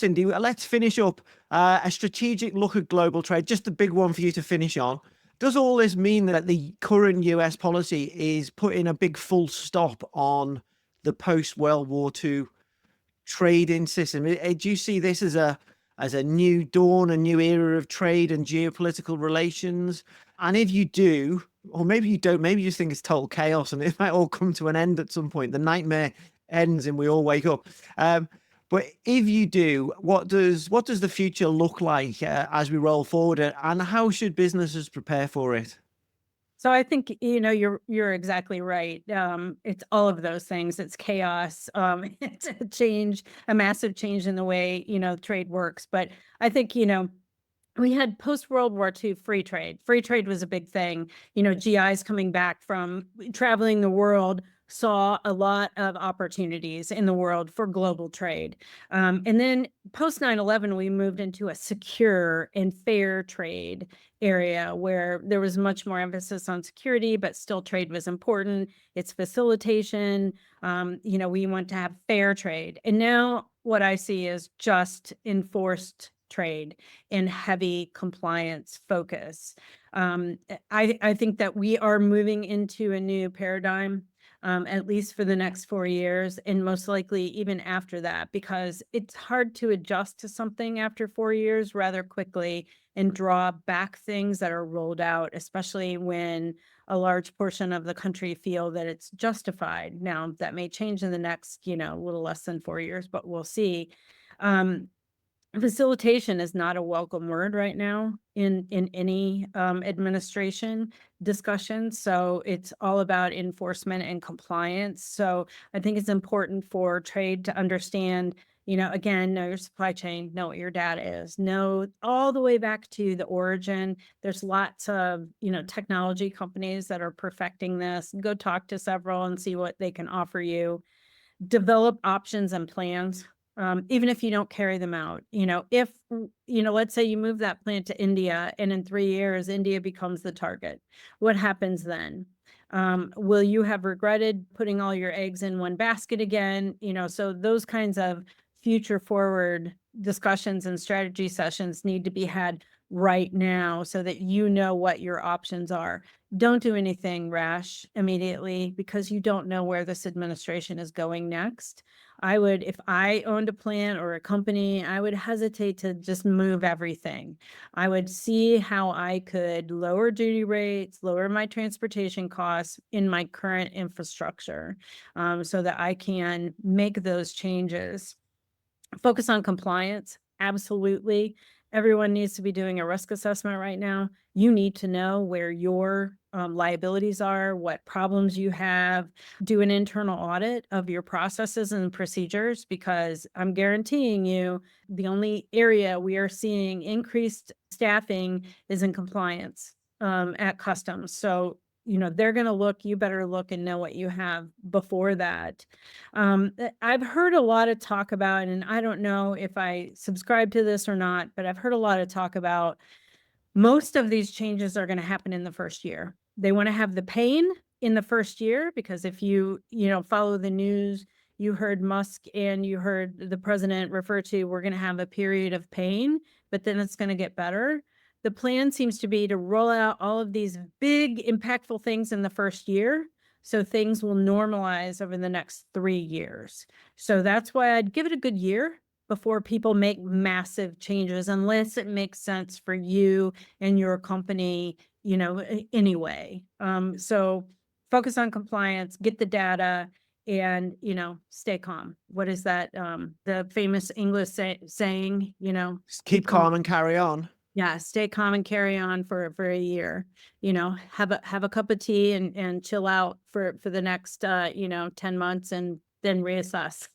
Cindy, let's finish up a strategic look at global trade. Just a big one for you to finish on. Does all this mean that the current US policy is putting a big full stop on the post-World War II trading system? Do you see this as a new dawn, a new era of trade and geopolitical relations? And if you do, or maybe you don't, maybe you just think it's total chaos and it might all come to an end at some point. The nightmare ends and we all wake up. But if you do, what does the future look like as we roll forward, and how should businesses prepare for it? So I think, you're exactly right. It's all of those things. It's chaos. It's a change, a massive change in the way, trade works. But I think, we had post World War II free trade. Free trade was a big thing. GIs coming back from traveling the world saw a lot of opportunities in the world for global trade. And then post 9/11, we moved into a secure and fair trade area where there was much more emphasis on security, but still trade was important. It's facilitation. We want to have fair trade. And now what I see is just enforced trade and heavy compliance focus. I think that we are moving into a new paradigm, at least for the next 4 years, and most likely even after that, because it's hard to adjust to something after 4 years rather quickly and draw back things that are rolled out, especially when a large portion of the country feel that it's justified. Now, that may change in the next, little less than 4 years, but we'll see. Um, Facilitation is not a welcome word right now in any administration discussion. So it's all about enforcement and compliance. So I think it's important for trade to understand, again, know your supply chain, know what your data is, know all the way back to the origin. There's lots of, technology companies that are perfecting this. Go talk to several and see what they can offer you. Develop options and plans, even if you don't carry them out. If, let's say you move that plant to India and in 3 years, India becomes the target. What happens then? Will you have regretted putting all your eggs in one basket again? So those kinds of future forward discussions and strategy sessions need to be had right now so that you know what your options are. Don't do anything rash immediately because you don't know where this administration is going next. If I owned a plant or a company, I would hesitate to just move everything. I would see how I could lower duty rates, lower my transportation costs in my current infrastructure, so that I can make those changes. Focus on compliance. Absolutely. Everyone needs to be doing a risk assessment right now. You need to know where your liabilities are, what problems you have. Do an internal audit of your processes and procedures, because I'm guaranteeing you the only area we are seeing increased staffing is in compliance at customs. So, they're going to look, you better look and know what you have before that. I've heard a lot of talk about, and I don't know if I subscribe to this or not, but I've heard a lot of talk about most of these changes are going to happen in the first year. They want to have the pain in the first year because if follow the news, you heard Musk and you heard the president refer to, we're going to have a period of pain, but then it's going to get better. The plan seems to be to roll out all of these big, impactful things in the first year. So things will normalize over the next 3 years. So that's why I'd give it a good year before people make massive changes, unless it makes sense for you and your company, anyway. So focus on compliance, get the data, and, stay calm. What is that? The famous English saying, Just keep calm and carry on. yeah, stay calm and carry on for a year. Have a cup of tea and chill out for the next 10 months and then reassess.